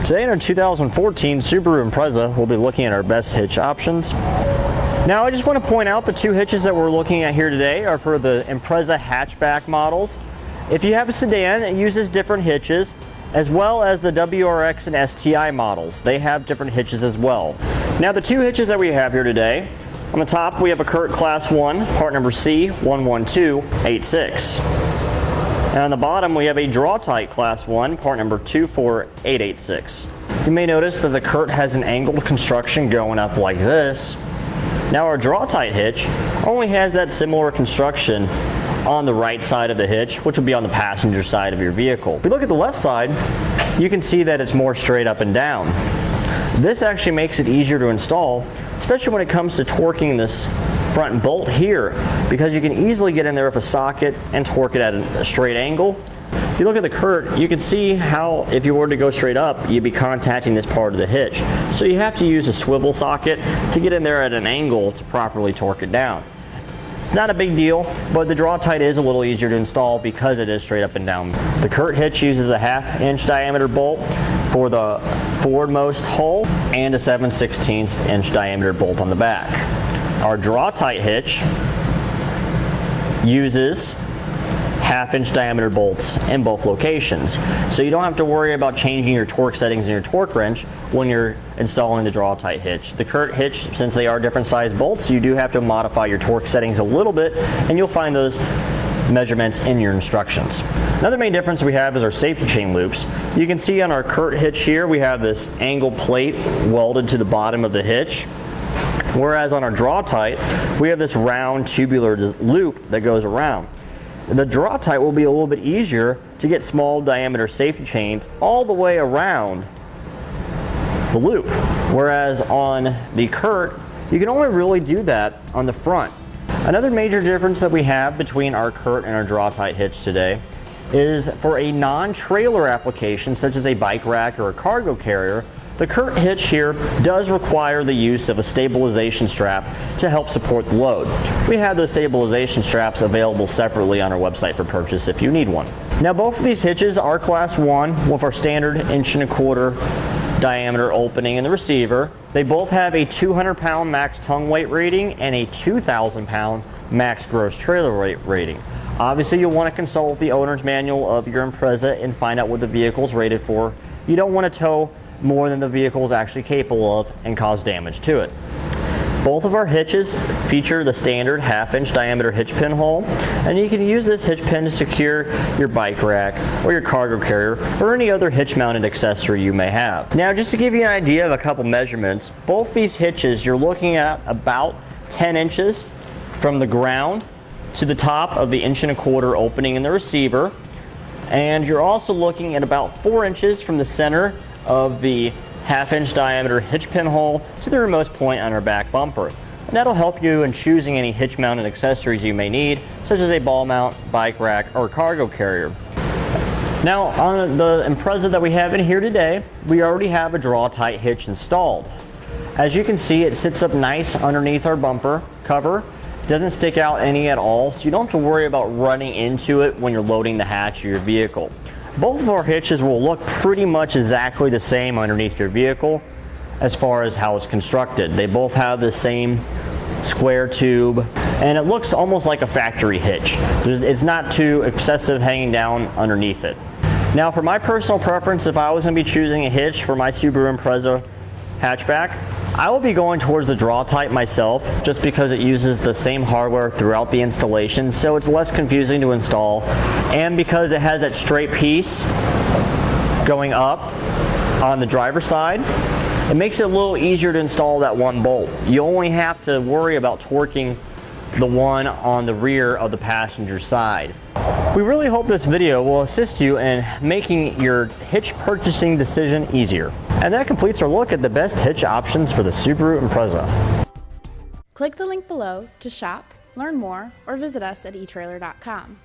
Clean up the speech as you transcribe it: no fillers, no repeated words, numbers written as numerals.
Today in our 2014 Subaru Impreza, we'll be looking at our best hitch options. Now I just want to point out the two hitches that we're looking at here today are for the Impreza hatchback models. If you have a sedan, it uses different hitches, as well as the WRX and STI models. They have different hitches as well. Now the two hitches that we have here today, on the top we have a Curt Class 1, part number C11286. And on the bottom we have a Draw-Tite Class 1, part number 24886. You may notice that the Curt has an angled construction going up like this. Now our Draw-Tite hitch only has that similar construction on the right side of the hitch, which will be on the passenger side of your vehicle. If you look at the left side, you can see that it's more straight up and down. This actually makes it easier to install, especially when it comes to torquing this front bolt here, because you can easily get in there with a socket and torque it at a straight angle. If you look at the Curt, you can see how if you were to go straight up, you'd be contacting this part of the hitch. So you have to use a swivel socket to get in there at an angle to properly torque it down. It's not a big deal, but the Draw-Tite is a little easier to install because it is straight up and down. The Curt hitch uses a 1/2 inch diameter bolt for the forwardmost hole and a 7/16 inch diameter bolt on the back. Our Draw-Tite hitch uses 1/2 inch diameter bolts in both locations. So you don't have to worry about changing your torque settings in your torque wrench when you're installing the Draw-Tite hitch. The Curt hitch, since they are different size bolts, you do have to modify your torque settings a little bit, and you'll find those measurements in your instructions. Another main difference we have is our safety chain loops. You can see on our Curt hitch here, we have this angle plate welded to the bottom of the hitch. Whereas on our Draw-Tite, we have this round tubular loop that goes around. The Draw-Tite will be a little bit easier to get small diameter safety chains all the way around the loop. Whereas on the Curt, you can only really do that on the front. Another major difference that we have between our Curt and our Draw-Tite hitch today is for a non-trailer application such as a bike rack or a cargo carrier, the Curt hitch here does require the use of a stabilization strap to help support the load. We have those stabilization straps available separately on our website for purchase if you need one. Now both of these hitches are Class 1 with our standard 1.25 inch diameter opening in the receiver. They both have a 200-pound max tongue weight rating and a 2,000-pound max gross trailer weight rating. Obviously you'll want to consult with the owner's manual of your Impreza and find out what the vehicle is rated for. You don't want to tow more than the vehicle is actually capable of and cause damage to it. Both of our hitches feature the standard 1/2 inch diameter hitch pin hole, and you can use this hitch pin to secure your bike rack or your cargo carrier or any other hitch mounted accessory you may have. Now just to give you an idea of a couple measurements, both these hitches you're looking at about 10 inches from the ground to the top of the 1.25 inch opening in the receiver, and you're also looking at about 4 inches from the center of the 1/2 inch diameter hitch pin hole to the remote point on our back bumper. And that'll help you in choosing any hitch mounted accessories you may need, such as a ball mount, bike rack, or cargo carrier. Now on the Impreza that we have in here today, we already have a Draw-Tite hitch installed. As you can see, it sits up nice underneath our bumper cover. It doesn't stick out any at all, so you don't have to worry about running into it when you're loading the hatch of your vehicle. Both of our hitches will look pretty much exactly the same underneath your vehicle as far as how it's constructed. They both have the same square tube, and it looks almost like a factory hitch. It's not too excessive hanging down underneath it. Now for my personal preference, if I was going to be choosing a hitch for my Subaru Impreza hatchback, I will be going towards the Draw-Tite myself, just because it uses the same hardware throughout the installation, so it's less confusing to install, and because it has that straight piece going up on the driver's side, it makes it a little easier to install that one bolt. You only have to worry about torquing the one on the rear of the passenger side. We really hope this video will assist you in making your hitch purchasing decision easier. And that completes our look at the best hitch options for the Subaru Impreza. Click the link below to shop, learn more, or visit us at etrailer.com.